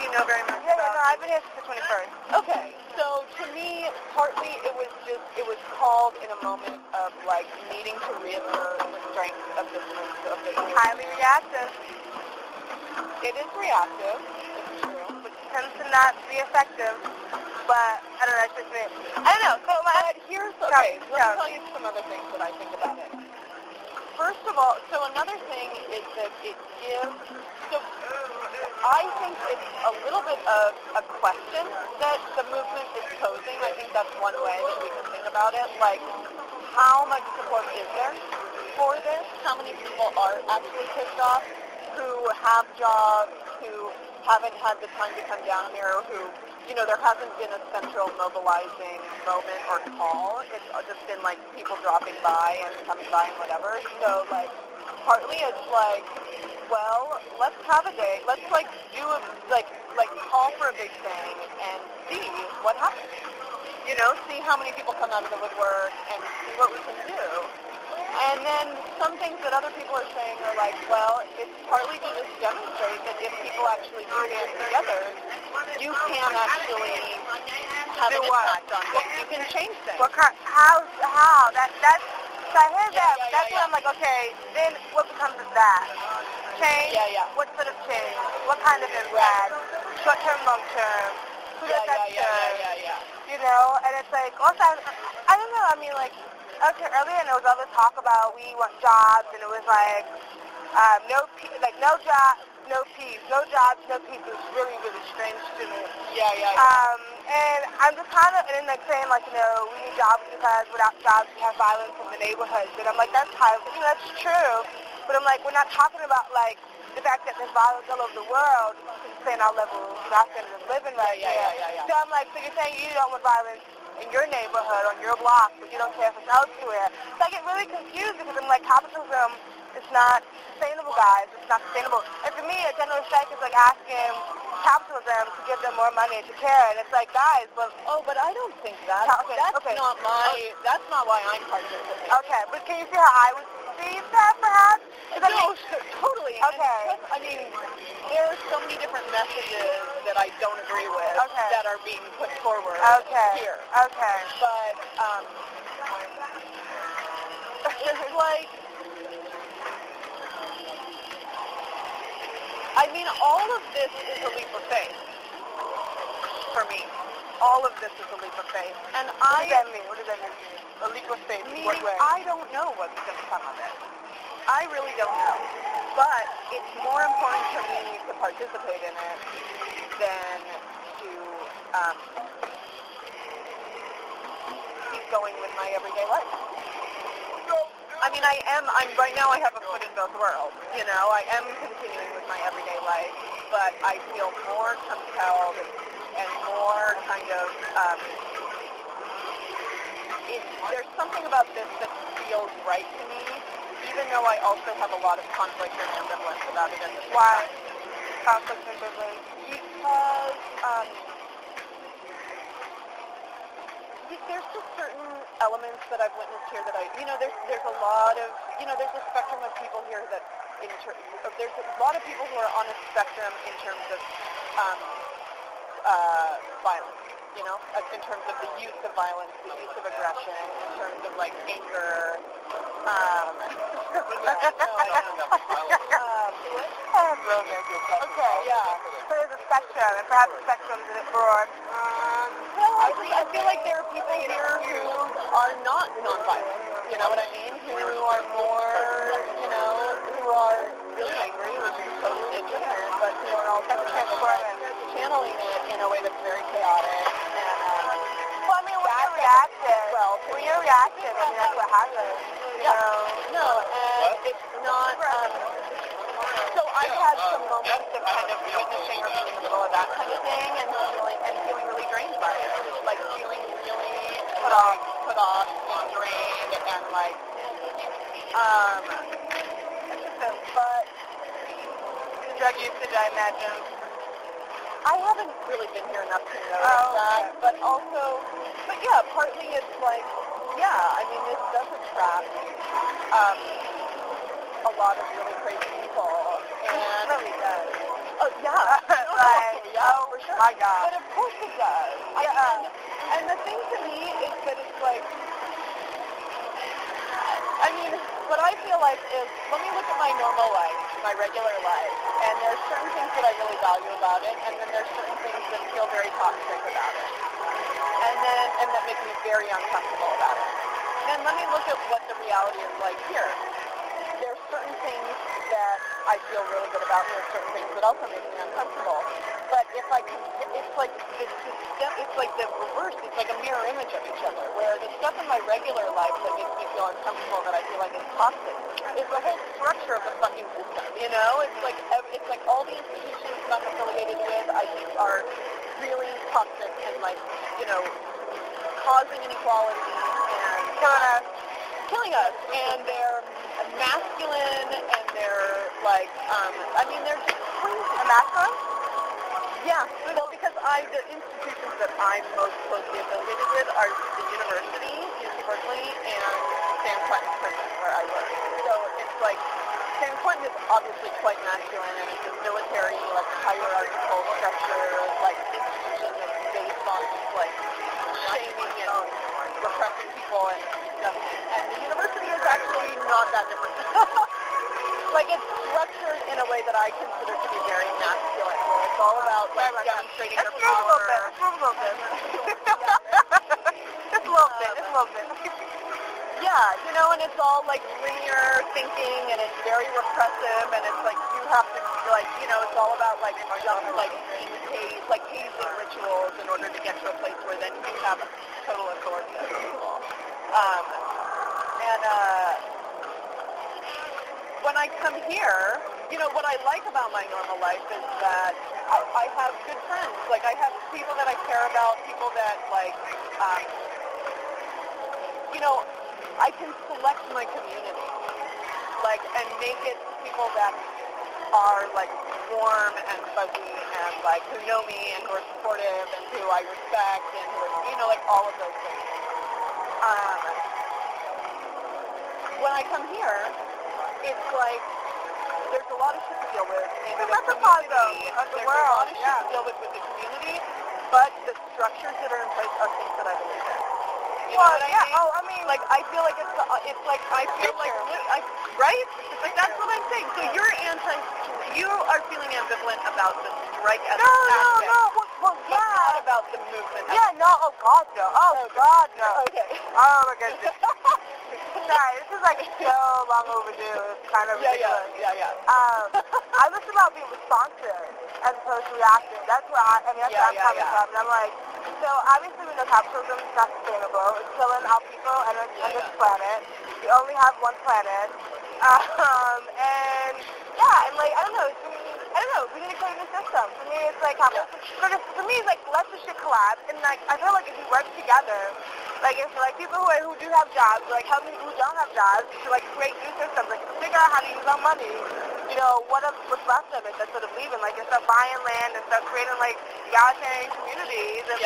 you know very much Yeah, about. no, I've been here since the 21st. Okay, so to me, partly it was called in a moment of like needing to reassert the strength of the Highly reactive, It is reactive, it's true. which tends to not be effective. But I don't know, that's just me. I don't know. So But here's, okay, let me yeah. tell you some other things that I think about it. First of all, so another thing is that it gives, so I think it's a little bit of a question that the movement is posing. I think that's one way that we can think about it. Like, how much support is there for this? How many people are actually pissed off who have jobs, who haven't had the time to come down here, who, you know, there hasn't been a central mobilizing moment or call. It's just been like people dropping by and coming by and whatever. So like partly it's like, well, let's have a day. Let's like do a like call for a big thing and see what happens. You know, see how many people come out of the woodwork and see what we can do. And then some things that other people are saying are like, well, it's partly to just demonstrate that if people actually do band together, you can actually have an impact on things. You can change things. How? So I hear that. That's when I'm like, okay, then what becomes of that? Change? Yeah. What sort of change? What kind of impact? Short term, long term? Who does that serve? Yeah. You know, and it's like, also, I don't know, I mean, like, okay, earlier there was all this talk about we want jobs, and it was like, no jobs, no peace, no jobs, no peace. It was really, really strange to me. Yeah. And I'm just kind of, and then like saying like, you know, we need jobs because without jobs we have violence in the neighborhoods. And I'm like, that's that's true. But I'm like, we're not talking about like the fact that there's violence all over the world, saying our level, our standard of living right now. Yeah. So I'm like, so you're saying you don't want violence in your neighborhood, on your block, but you don't care if it's elsewhere. So I get really confused because I'm like, capitalism is not sustainable, guys. It's not sustainable. And for me, a general strike is like asking capitalism to give them more money to care. And it's like, guys, but but I don't think that. Okay. That's not why I'm participating. Okay, but can you see how I would see that, perhaps? No, totally. Okay. And I mean, there are so many different messages that I don't agree with that are being put forward here. Okay. But it's like, I mean, all of this is a leap of faith for me. All of this is a leap of faith. And What does that mean? What does that mean? A leap of faith? Meaning, What way? I don't know what's going to come of it. I really don't know. But it's more important for me to participate in it than to keep going with my everyday life. I mean, right now I have a foot in both worlds. You know, I am continuing with my everyday life, but I feel more compelled and more kind of, there's something about this that feels right to me, even though I also have a lot of conflict and ambivalence about it at the same time. Why? Conflict and ambivalence? Because there's just certain elements that I've witnessed here that there's a lot of, there's a spectrum of people here that, there's a lot of people who are on a spectrum in terms of violence, in terms of the use of violence, the use of aggression, in terms of like anger. Okay. Yeah. So there's a spectrum, and perhaps the spectrum is broad. Well, I feel like there are people here who are not nonviolent. You know what I mean? Who are more, who are really angry, which is totally legitimate, but who are also channeling it in a way that's very chaotic. And, well, I mean, when you're reactive, I mean, that's what happens. No, and it's not, so I've had some moments of kind of witnessing or being in the middle of that kind of thing and feeling really drained by it. Like feeling really put off and drained and like, but drug usage, I imagine. I haven't really been here enough to notice that, but yeah, partly it's like, I mean, this does attract a lot of really crazy people, and It really does. Oh yeah, Like, oh for sure. My God. But of course it does. Yeah. And the thing to me is that it's like, I mean, what I feel like is, let me look at my normal life, my regular life, and there's certain things that I really value about it, and then there's certain things that feel very toxic about it, and that make me very uncomfortable about it. Then let me look at what the reality is like here. There's certain things that I feel really good about, and there's certain things that also make me uncomfortable. But if I can, it's like the reverse. It's like a mirror image of each other. Where the stuff in my regular life that makes me feel uncomfortable, that I feel like is toxic, is the whole structure of the fucking system. You know, it's like all the institutions that I'm affiliated with, I think, are really toxic and like, you know, causing inequality and killing us. And they're masculine, and they're like, I mean, they're just crazy. Masculine? Yeah, well, because the institutions that I'm most closely affiliated with are the university, UC Berkeley, and San Quentin prison, where I work. So it's like, San Quentin is obviously quite masculine, and it's a military, like, hierarchical structure, like, institution that's based on just, like, shaming and repressing people and stuff. And the university is actually not that different. Like, it's structured in a way that I consider to be very masculine, where it's all about, like, demonstrating your power. Let's move a little bit. Just a little bit. Yeah, you know, and it's all, like, linear thinking, and it's very repressive, and it's, like, you have to, like, you know, it's all about, like, hazing rituals in order to get to a place where then you have total authority over people. When I come here, you know, what I like about my normal life is that I have good friends. Like, I have people that I care about, people that, like, you know, I can select my community, like, and make it people that are, like, warm and fuzzy and, like, who know me and who are supportive and who I respect and who are, you know, like, all of those things. When I come here, it's like there's a lot of shit to deal with in the community. There's a lot of shit to deal with the community, but the structures that are in place are things that I believe in. You know what I mean? Oh, I mean, like, I feel like it's like, I feel like, right? It's like, that's what I'm saying. So you are feeling ambivalent about the strike as an aspect. No, well, but not about the movement. Yeah, no, oh God, no. Oh, God, no. Okay. Oh, my goodness. Sorry, this is like so long overdue. It's kind of ridiculous. Yeah. I'm just about being responsive as opposed to reactive. That's where that's where I'm coming from. And I'm like, so obviously we know capitalism is not sustainable. It's killing our people and on this planet. We only have one planet. And yeah, and like, I don't know, we need to clean the system. For me, it's like, for me, it's like, let the shit collapse. And like, I feel like if we work together, like, if like people who do have jobs, like help people who don't have jobs to like create new systems, like figure out how to use our money, you know, what's left of it that's sort of leaving, like, and start buying land and start creating like egalitarian communities and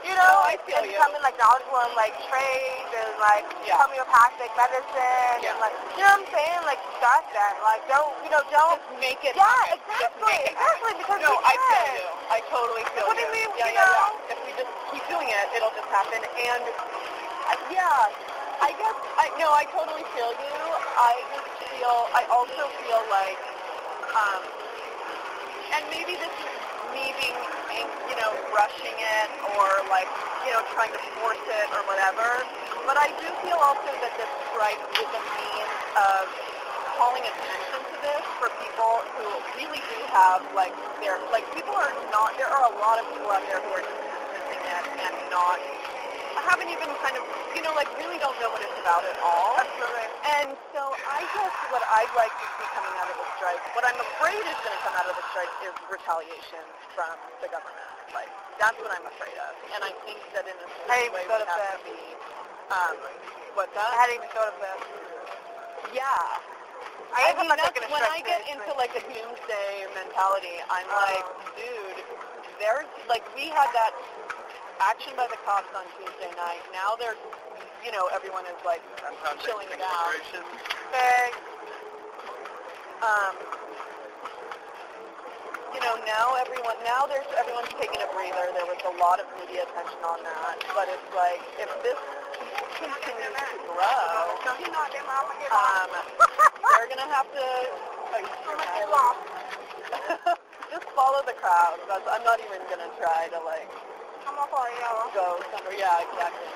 you know, I feel and becoming like knowledgeable in like trade and like homeopathic medicine and like, you know what I'm saying, like start that, like don't just make it happen. Exactly, because no, I feel you. I totally feel what you. do you mean, you know? If we just keep doing it, it'll just happen. And I guess I totally feel you. I also feel like, and maybe this is me being, you know, rushing it or like, you know, trying to force it or whatever. But I do feel also that this strike is a means of calling attention to this for people who really do have, like, there are a lot of people out there who are just dismissing it and not, haven't even kind of, you know, like, really don't know what it's about at all. Absolutely. And so I guess what I'd like to see coming out of the strike, what I'm afraid is going to come out of the strike is retaliation from the government. Like, that's what I'm afraid of. And I think that in a certain way we have to be, what's that? I hadn't even thought of that. Yeah. I mean, that's when I get into, like, a doomsday mentality, I'm like, dude, there's, like, we had that action by the cops on Tuesday night. Now there's, you know, everyone is, like, chilling it out. You now everyone's taking a breather. There was a lot of media attention on that, but it's like, if this continues to grow, they're going to have to just follow the crowd. I'm not even going to try to, like, go somewhere. Yeah, exactly.